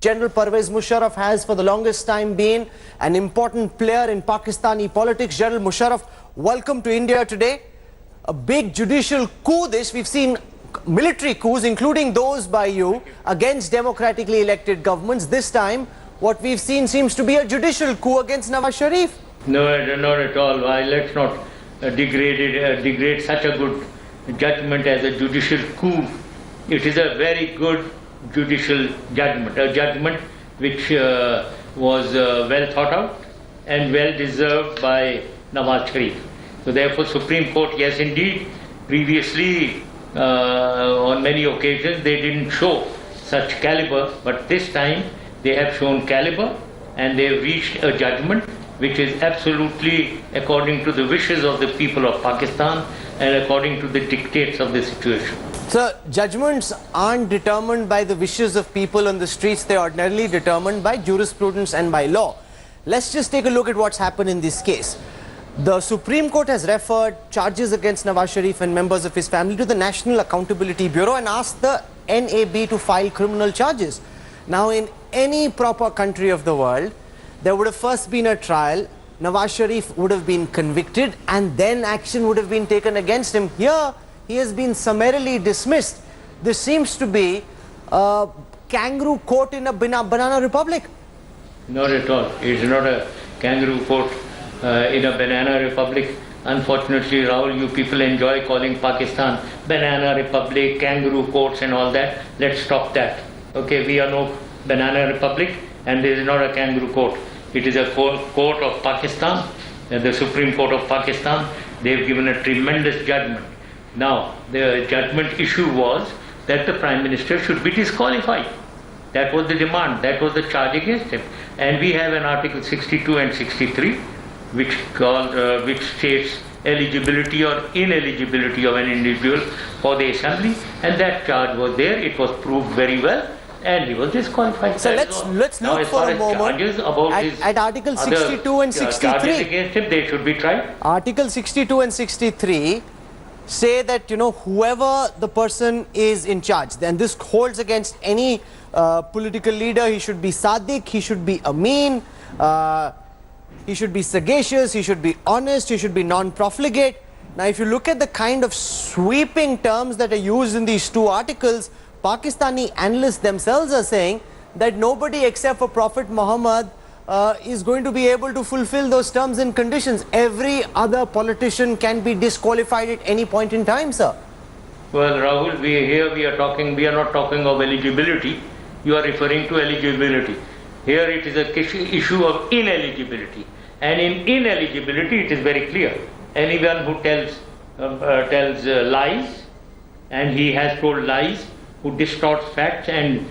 General Pervez Musharraf has for the longest time been an important player in Pakistani politics. General Musharraf, welcome to India today. A big judicial coup this. We've seen military coups, including those by you, against democratically elected governments. This time, what we've seen seems to be a judicial coup against Nawaz Sharif. No, not at all. Let's not degrade such a good judgment as a judicial coup. It is a very good judicial judgment, a judgment which was well thought out and well deserved by Nawaz Sharif. So therefore Supreme Court, yes indeed, previously on many occasions they didn't show such caliber, but this time they have shown caliber and they have reached a judgment which is absolutely according to the wishes of the people of Pakistan and according to the dictates of the situation. So, judgments aren't determined by the wishes of people on the streets, they are ordinarily determined by jurisprudence and by law. Let's just take a look at what's happened in this case. The Supreme Court has referred charges against Nawaz Sharif and members of his family to the National Accountability Bureau and asked the NAB to file criminal charges. Now, in any proper country of the world, there would have first been a trial, Nawaz Sharif would have been convicted and then action would have been taken against him. Here, he has been summarily dismissed. This seems to be a kangaroo court in a banana republic. Not at all. It is not a kangaroo court in a banana republic. Unfortunately, Rahul, you people enjoy calling Pakistan banana republic, kangaroo courts and all that. Let's stop that. Okay, we are no banana republic and this is not a kangaroo court. It is a court of Pakistan, the Supreme Court of Pakistan. They have given a tremendous judgment. Now, the judgment issue was that the Prime Minister should be disqualified. That was the demand, that was the charge against him. And we have an Article 62 and 63 which states eligibility or ineligibility of an individual for the assembly, and that charge was there. It was proved very well and he was disqualified. So let's look for a moment at Article 62 and 63. Charges against him, they should be tried. Article 62 and 63 say that, whoever the person is in charge, then this holds against any political leader. He should be Sadiq, he should be Amin, he should be sagacious, he should be honest, he should be non-profligate. Now, if you look at the kind of sweeping terms that are used in these two articles, Pakistani analysts themselves are saying that nobody except for Prophet Muhammad is going to be able to fulfill those terms and conditions. Every other politician can be disqualified at any point in time, sir. Well, Rahul, we are not talking of eligibility. You are referring to eligibility. Here it is a issue of ineligibility. And in ineligibility, it is very clear. Anyone who tells lies, and he has told lies, who distorts facts, and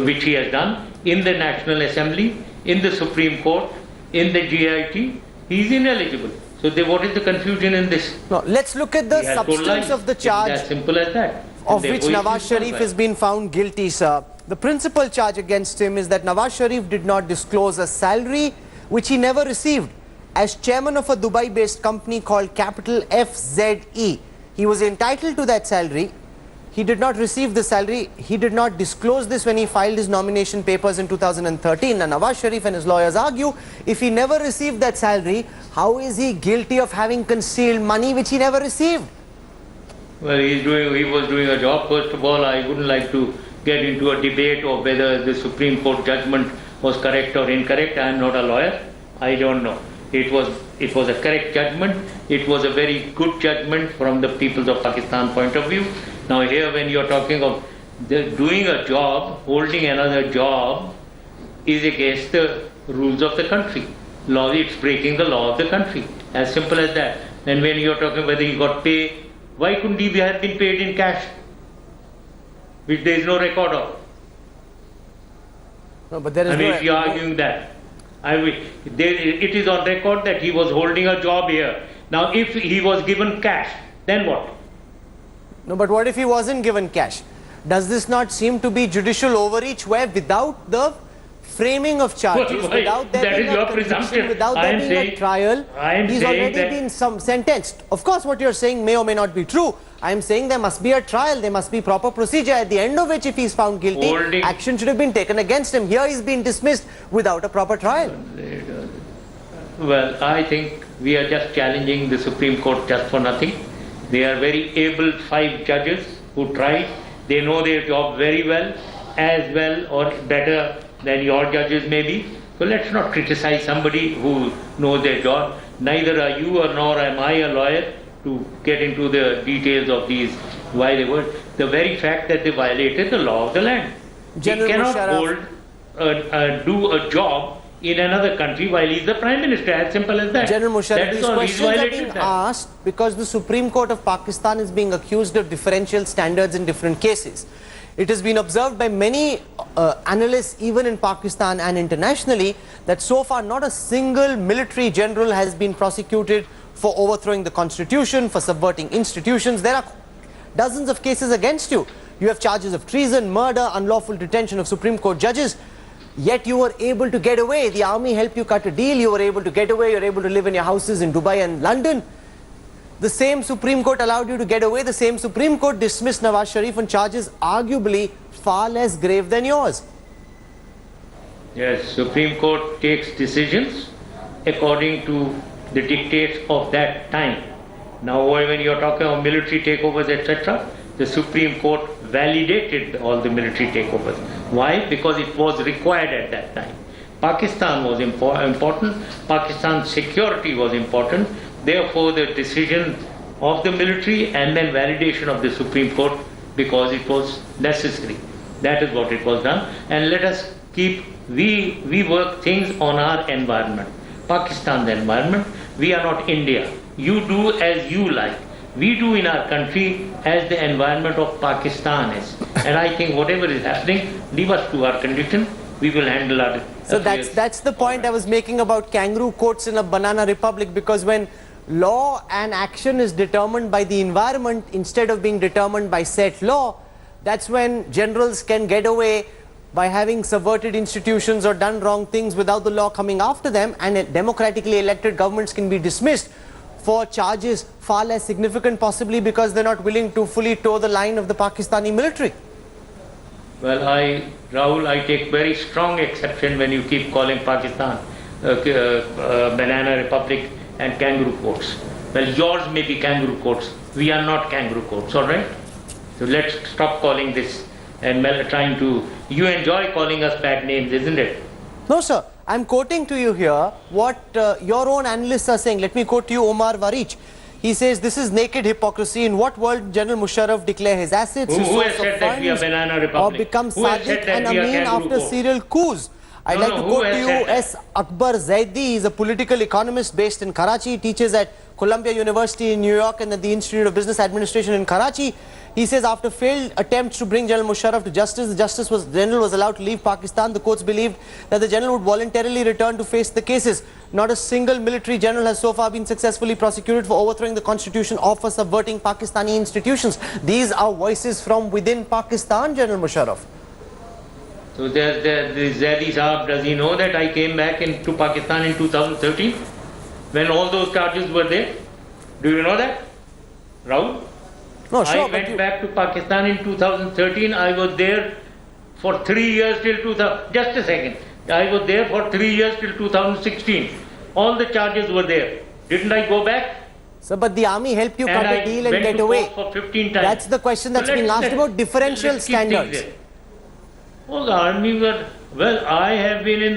which he has done in the National Assembly, in the Supreme Court, in the GIT, he is ineligible. So what is the confusion in this? No, let's look at the substance of the charge. It's as simple as that. Of which Nawaz Sharif has been found guilty, sir. The principal charge against him is that Nawaz Sharif did not disclose a salary which he never received. As chairman of a Dubai-based company called Capital FZE, he was entitled to that salary. He did not receive the salary. He did not disclose this when he filed his nomination papers in 2013. And Nawaz Sharif and his lawyers argue, if he never received that salary, how is he guilty of having concealed money which he never received? Well, he was doing a job. First of all, I wouldn't like to get into a debate of whether the Supreme Court judgment was correct or incorrect. I am not a lawyer. I don't know. It was a correct judgment. It was a very good judgment from the people of Pakistan point of view. Now here when you are talking of doing a job, holding another job is against the rules of the country. Law, it's breaking the law of the country. As simple as that. And when you are talking whether he got paid, why couldn't he have been paid in cash? Which there is no record of. No, but there is if you are arguing that. It is on record that he was holding a job here. Now if he was given cash, then what? No, but what if he wasn't given cash? Does this not seem to be judicial overreach where without the framing of charges Why? without there That being is a your conviction, presumption. without I there am being a saying- trial. I am He's saying already that- been sentenced. Of course, what you're saying may or may not be true. I am saying there must be a trial, there must be proper procedure, at the end of which, if he's found guilty, action should have been taken against him. Here he's been dismissed without a proper trial. Well, I think we are just challenging the Supreme Court just for nothing. They are very able 5 judges who tried. They know their job very well, as well or better than your judges may be. So let's not criticize somebody who knows their job. Neither are you or nor am I a lawyer to get into the details of these, why they were. The very fact that they violated the law of the land. General He cannot Musharraf, do a job in another country while he's the Prime Minister, as simple as that. General Musharraf, That's these all. He's questions are violated being that. asked because the Supreme Court of Pakistan is being accused of differential standards in different cases. It has been observed by many analysts, even in Pakistan and internationally, that so far not a single military general has been prosecuted for overthrowing the constitution, for subverting institutions. There are dozens of cases against you. You have charges of treason, murder, unlawful detention of Supreme Court judges. Yet you were able to get away. The army helped you cut a deal. You were able to get away. You're able to live in your houses in Dubai and London. The same Supreme Court allowed you to get away. The same Supreme Court dismissed Nawaz Sharif on charges arguably far less grave than yours. Yes, Supreme Court takes decisions according to the dictates of that time. Now, when you're talking of military takeovers, etc., the Supreme Court validated all the military takeovers. Why? Because it was required at that time. Pakistan was important, Pakistan's security was important, therefore the decision of the military and then validation of the Supreme Court because it was necessary. That is what it was done. And let us keep, we work things on our environment. Pakistan's environment, we are not India. You do as you like. We do in our country as the environment of Pakistan is. And I think whatever is happening, leave us to our condition, we will handle our So affairs. that's the point I was making about kangaroo courts in a banana republic, because when law and action is determined by the environment instead of being determined by set law, that's when generals can get away by having subverted institutions or done wrong things without the law coming after them, and democratically elected governments can be dismissed for charges far less significant, possibly because they're not willing to fully toe the line of the Pakistani military. Well, Rahul, I take very strong exception when you keep calling Pakistan banana republic and kangaroo courts. Well, yours may be kangaroo courts. We are not kangaroo courts, all right? So let's stop calling this and trying to... You enjoy calling us bad names, isn't it? No, sir. I'm quoting to you here what your own analysts are saying. Let me quote to you Omar Varich. He says, this is naked hypocrisy. In what world General Musharraf declare his assets, his Who has source of said that we are funds, banana or republic? become Who has Sadiq said and that we are Amin kangaroo after court? serial coups? I'd No, like no, to who quote has to you said that? S. Akbar Zaidi. He's a political economist based in Karachi, teaches at Columbia University in New York and at the Institute of Business Administration in Karachi. He says after failed attempts to bring General Musharraf to justice, the general was allowed to leave Pakistan. The courts believed that the general would voluntarily return to face the cases. Not a single military general has so far been successfully prosecuted for overthrowing the constitution or for subverting Pakistani institutions. These are voices from within Pakistan, General Musharraf. So the Zaidi Saab, does he know that I came back to Pakistan in 2013 when all those charges were there? Do you know that, Rahul? No, sure, I went back to Pakistan in 2013. I was there for 3 years till 2000. Just a second. I was there for 3 years till 2016. All the charges were there. Didn't I go back? So, but the army helped you cut a deal and get away. For 15 times. That's the question that's being asked about differential standards. Oh, the army were, well, I have been in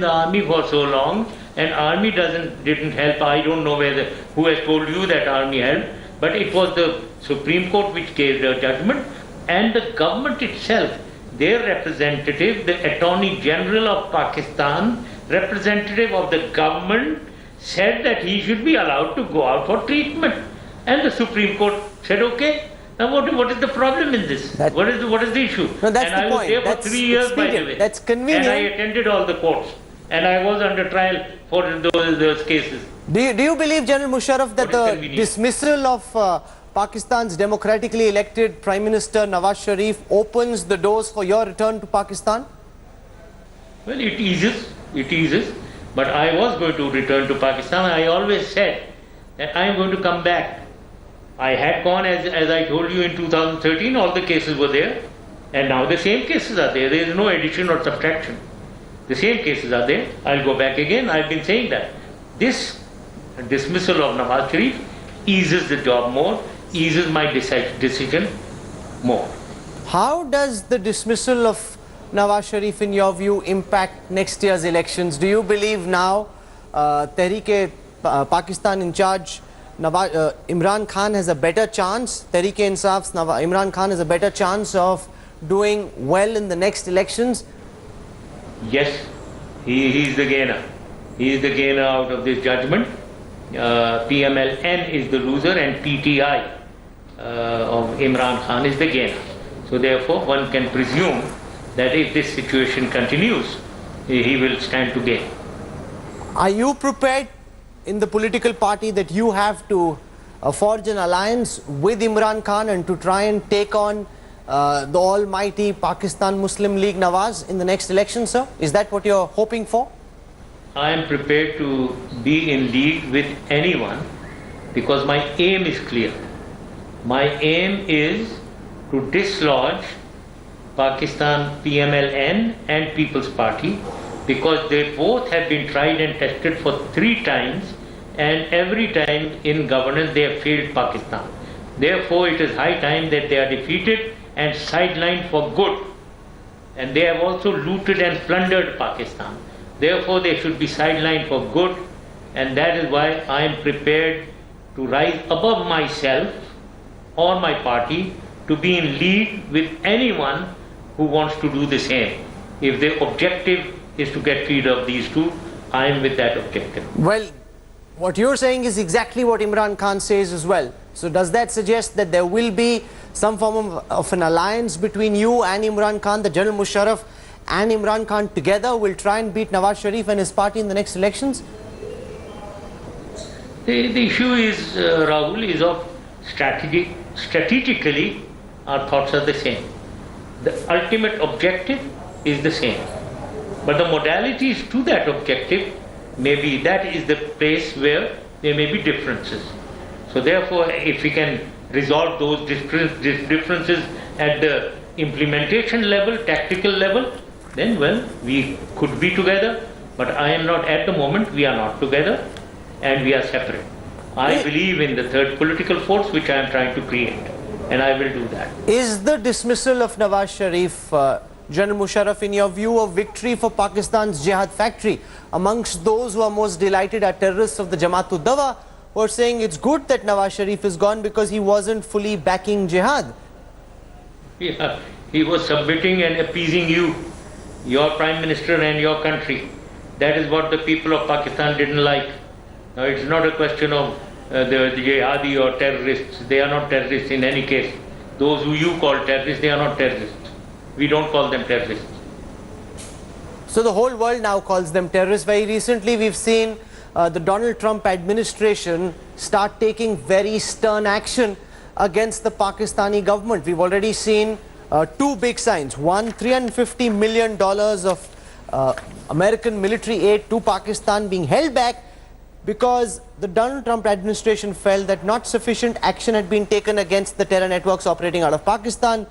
the army for so long, and army didn't help. I don't know who has told you that army helped, but it was the Supreme Court which gave the judgment, and the government itself, their representative, the Attorney General of Pakistan, representative of the government, said that he should be allowed to go out for treatment, and the Supreme Court said okay. Now what is the problem in this? What is the issue? No, that's and the I was point. there for That's 3 years, by the way. That's convenient. And I attended all the courts. And I was under trial for those cases. Do you believe, General Musharraf, that the dismissal of Pakistan's democratically elected Prime Minister Nawaz Sharif opens the doors for your return to Pakistan? Well, it eases, but I was going to return to Pakistan. I always said that I am going to come back. I had gone, as I told you, in 2013, all the cases were there, and now the same cases are there. There is no addition or subtraction. The same cases are there. I'll go back again. I've been saying that. This dismissal of Nawaz Sharif eases the job more, eases my decision more. How does the dismissal of Nawaz Sharif, in your view, impact next year's elections? Do you believe now Tehreek-e-Pakistan in charge, Imran Khan has a better chance, Tehreek-e-Insaf's Imran Khan has a better chance of doing well in the next elections? Yes, he is the gainer. He is the gainer out of this judgment. PMLN is the loser and PTI of Imran Khan is the gainer. So therefore one can presume that if this situation continues, he will stand to gain. Are you prepared in the political party that you have to forge an alliance with Imran Khan and to try and take on the almighty Pakistan Muslim League Nawaz in the next election, sir? Is that what you're hoping for? I am prepared to be in league with anyone because my aim is clear. My aim is to dislodge Pakistan PMLN and People's Party because they both have been tried and tested for 3 times and every time in governance they have failed Pakistan. Therefore it is high time that they are defeated and sidelined for good. And they have also looted and plundered Pakistan. Therefore they should be sidelined for good, and that is why I am prepared to rise above myself or my party to be in league with anyone who wants to do the same. If the objective is to get rid of these two, I am with that objective. Well, what you're saying is exactly what Imran Khan says as well. So does that suggest that there will be some form of an alliance between you and Imran Khan, the General Musharraf and Imran Khan together will try and beat Nawaz Sharif and his party in the next elections? The issue is, Rahul, is of strategy. Strategically, our thoughts are the same. The ultimate objective is the same. But the modalities to that objective, maybe that is the place where there may be differences. So therefore, if we can resolve those differences at the implementation level, tactical level, then well, we could be together. But I am not, at the moment, we are not together and we are separate. I believe in the third political force which I am trying to create, and I will do that. Is the dismissal of Nawaz Sharif, General Musharraf, in your view, a victory for Pakistan's jihad factory? Amongst those who are most delighted are terrorists of the Jamaat-ud-Dawa, who are saying it's good that Nawaz Sharif is gone because he wasn't fully backing jihad. Yeah, he was submitting and appeasing you, your Prime Minister and your country. That is what the people of Pakistan didn't like. Now it's not a question of the jihadi or terrorists. They are not terrorists in any case. Those who you call terrorists, they are not terrorists. We don't call them terrorists. So the whole world now calls them terrorists. Very recently we've seen the Donald Trump administration start taking very stern action against the Pakistani government. We've already seen 2 big signs. One, $350 million of American military aid to Pakistan being held back because the Donald Trump administration felt that not sufficient action had been taken against the terror networks operating out of Pakistan.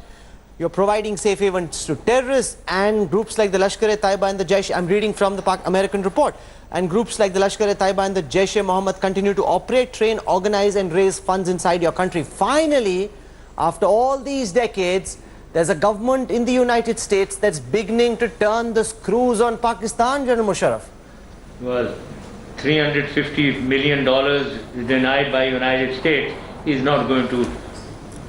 You're providing safe havens to terrorists and groups like the Lashkar-e-Taiba and the Jaish. I'm reading from the American report. And groups like the Lashkar-e-Taiba and the Jaish-e-Mohammed continue to operate, train, organize and raise funds inside your country. Finally, after all these decades, there's a government in the United States that's beginning to turn the screws on Pakistan, General Musharraf. Well, $350 million denied by United States is not going to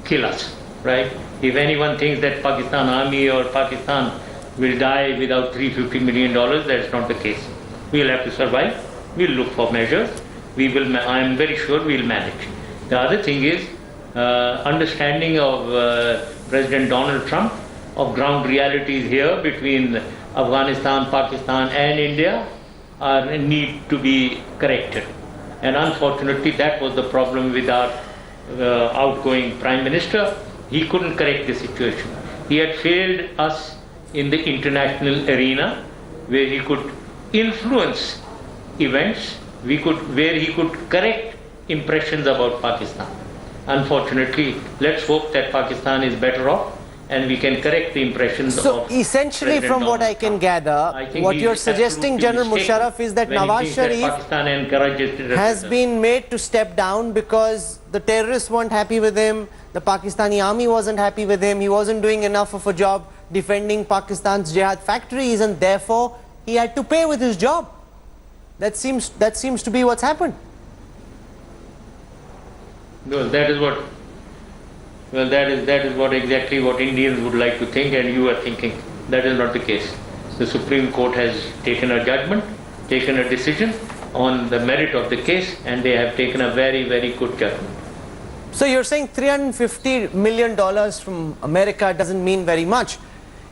kill us, right? If anyone thinks that Pakistan Army or Pakistan will die without $350 million, that's not the case. We'll have to survive. We'll look for measures. We will. I am very sure we'll manage. The other thing is understanding of President Donald Trump of ground realities here between Afghanistan, Pakistan and India need to be corrected. And unfortunately that was the problem with our outgoing Prime Minister. He couldn't correct the situation. He had failed us in the international arena where he could influence events, where he could correct impressions about Pakistan. Unfortunately, let's hope that Pakistan is better off and we can correct the impressions So of essentially President from what Donald I can Trump. gather, what you're suggesting, General Musharraf, is that Nawaz Sharif has been made to step down because the terrorists weren't happy with him, the Pakistani army wasn't happy with him, he wasn't doing enough of a job defending Pakistan's jihad factories, and therefore he had to pay with his job. That seems to be what's happened. No, that is what. Well, that is what exactly what Indians would like to think, and you are thinking. That is not the case. The Supreme Court has taken a judgment, taken a decision on the merit of the case, and they have taken a very, very good judgment. So you're saying $350 million from America doesn't mean very much.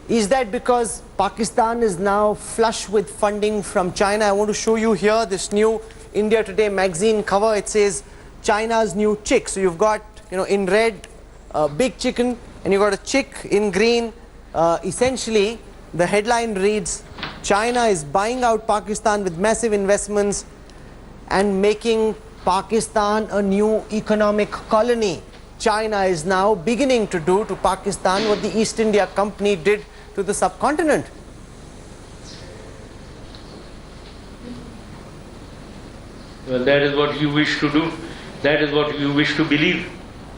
Is that because Pakistan is now flush with funding from China? I want to show you here this new India Today magazine cover. It says China's new chick. So you've got, in red, big chicken, and you've got a chick in green. Essentially, the headline reads, China is buying out Pakistan with massive investments and making Pakistan a new economic colony. China is now beginning to do to Pakistan what the East India Company did to the subcontinent. Well, that is what you wish to do. That is what you wish to believe.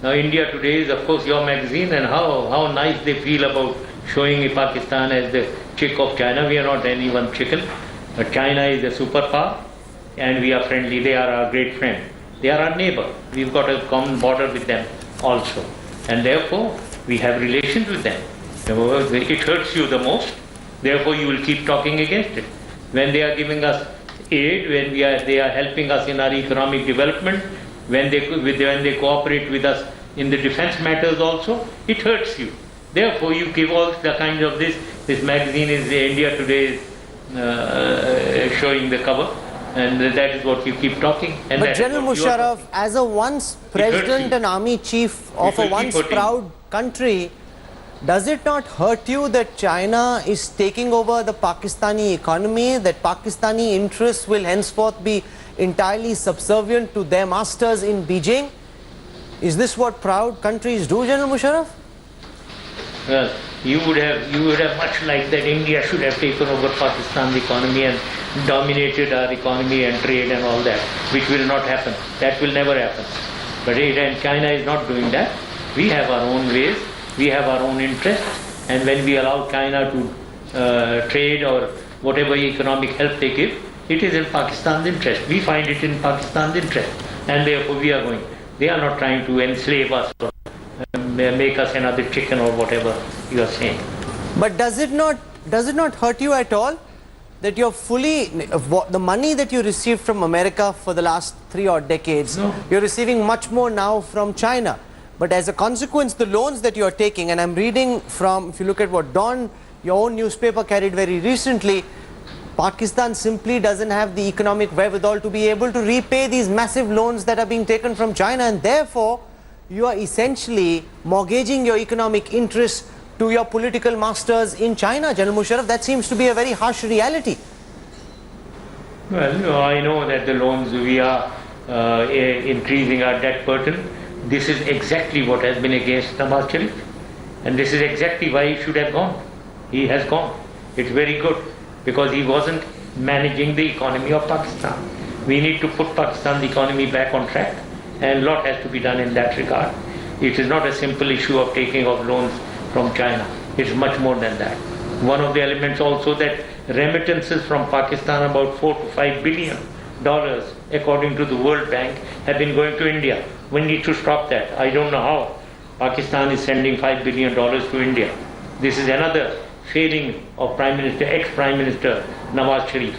Now, India Today is, of course, your magazine, and how nice they feel about showing Pakistan as the chick of China. We are not any one chicken, but China is a superpower, and we are friendly. They are our great friend. They are our neighbor. We've got a common border with them also, and therefore we have relations with them. It hurts you the most. Therefore, you will keep talking against it. When they are giving us aid, when they are helping us in our economic development, when they cooperate with us in the defense matters also, it hurts you. Therefore, you give all the kind of this. This magazine is India Today showing the cover, and that is what you keep talking. And but General Musharraf, as a once president and army chief of a once proud country, does it not hurt you that China is taking over the Pakistani economy, that Pakistani interests will henceforth be entirely subservient to their masters in Beijing? Is this what proud countries do, General Musharraf? Well, you would have much liked that India should have taken over Pakistan's economy and dominated our economy and trade and all that, which will not happen. That will never happen. But and China is not doing that. We have our own ways. We have our own interests, and when we allow China to trade or whatever economic help they give, it is in Pakistan's interest. We find it in Pakistan's interest, and therefore we are going. They are not trying to enslave us or make us another chicken or whatever you are saying. But does it not hurt you at all that you're fully, the money that you received from America for the last 3 odd decades, No. You're receiving much more now from China? But as a consequence, the loans that you are taking, and I'm reading from, if you look at what Dawn, your own newspaper, carried very recently, Pakistan simply doesn't have the economic wherewithal to be able to repay these massive loans that are being taken from China, and therefore you are essentially mortgaging your economic interests to your political masters in China. General Musharraf, that seems to be a very harsh reality. Well, no, I know that the loans, we are increasing our debt burden. This is exactly what has been against Nawaz Sharif, and this is exactly why he should have gone. He has gone. It's very good, because he wasn't managing the economy of Pakistan. We need to put Pakistan's economy back on track, and a lot has to be done in that regard. It is not a simple issue of taking of loans from China. It's much more than that. One of the elements also that remittances from Pakistan, about $4 to $5 billion, according to the World Bank, have been going to India. We need to stop that. I don't know how Pakistan is sending $5 billion to India. This is another failing of ex-Prime Minister Nawaz Sharif,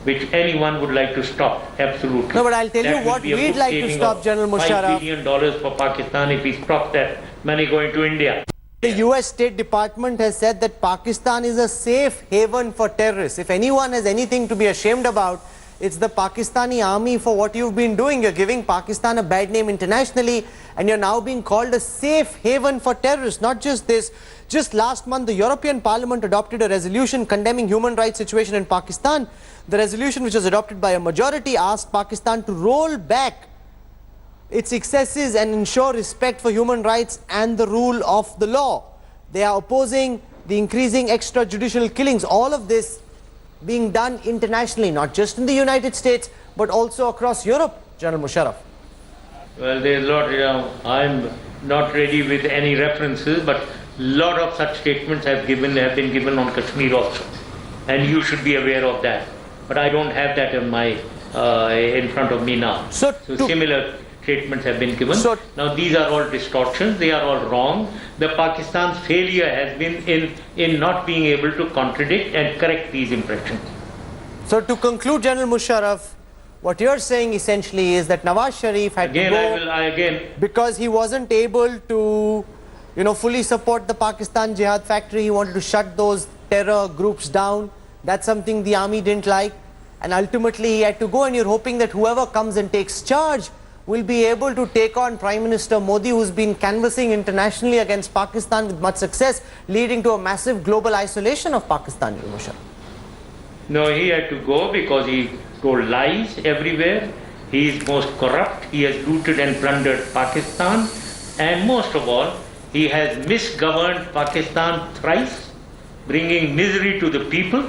which anyone would like to stop, absolutely. No, but I'll tell you what we'd like to stop, General Musharraf. $5 billion for Pakistan if we stop that money going to India. The US State Department has said that Pakistan is a safe haven for terrorists. If anyone has anything to be ashamed about, it's the Pakistani army for what you've been doing. You're giving Pakistan a bad name internationally, and you're now being called a safe haven for terrorists. Not just this, Just last month, the European Parliament adopted a resolution condemning human rights situation in Pakistan. The resolution, which was adopted by a majority, asked Pakistan to roll back its excesses and ensure respect for human rights and the rule of the law. They are opposing the increasing extrajudicial killings, all of this being done internationally, not just in the United States, but also across Europe, General Musharraf. Well, there's a lot, I'm not ready with any references, but a lot of such statements have been given on Kashmir also. And you should be aware of that. But I don't have that in front of me now. So similar statements have been given. Now these are all distortions, they are all wrong. The Pakistan's failure has been in not being able to contradict and correct these impressions. So to conclude, General Musharraf, what you're saying essentially is that Nawaz Sharif had to go because he wasn't able to, fully support the Pakistan Jihad factory. He wanted to shut those terror groups down. That's something the army didn't like. And ultimately he had to go, and you're hoping that whoever comes and takes charge will be able to take on Prime Minister Modi, who's been canvassing internationally against Pakistan with much success, leading to a massive global isolation of Pakistan. No, he had to go because he told lies everywhere. He is most corrupt. He has looted and plundered Pakistan. And most of all, he has misgoverned Pakistan thrice, bringing misery to the people,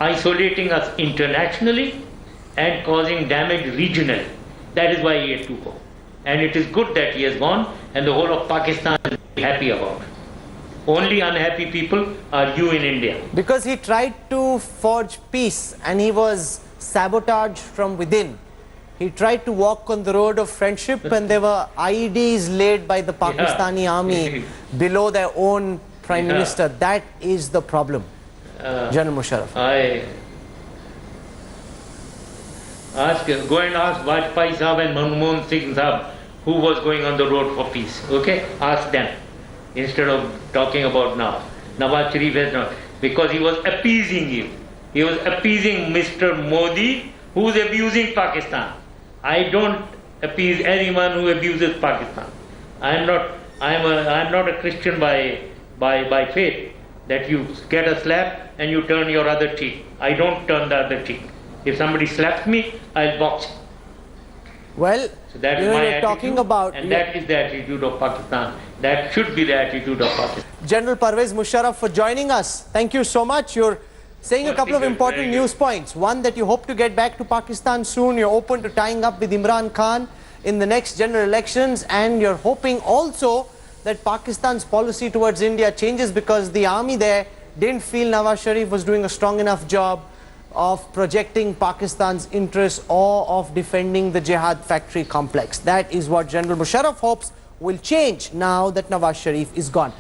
isolating us internationally, and causing damage regionally. That is why he had to go. And it is good that he has gone, and the whole of Pakistan is happy about it. Only unhappy people are you in India. Because he tried to forge peace and he was sabotaged from within. He tried to walk on the road of friendship and there were IEDs laid by the Pakistani army below their own Prime Minister. That is the problem, General Musharraf. Go and ask Vajpayee Sahib and Manmohan Singh Sahib who was going on the road for peace. Okay? Ask them. Instead of talking about now. Nawaz Sharif has not. Because he was appeasing you. He was appeasing Mr. Modi, who is abusing Pakistan. I don't appease anyone who abuses Pakistan. I'm not a Christian by faith, that you get a slap and you turn your other cheek. I don't turn the other cheek. If somebody slaps me, I'll box him. Well, so that is my attitude, talking about, and that is the attitude of Pakistan. That should be the attitude of Pakistan. General Pervez Musharraf, for joining us. Thank you so much. You're saying a couple of important news points. One, that you hope to get back to Pakistan soon. You're open to tying up with Imran Khan in the next general elections. And you're hoping also that Pakistan's policy towards India changes because the army there didn't feel Nawaz Sharif was doing a strong enough job of projecting Pakistan's interests or of defending the Jihad factory complex. That is what General Musharraf hopes will change now that Nawaz Sharif is gone.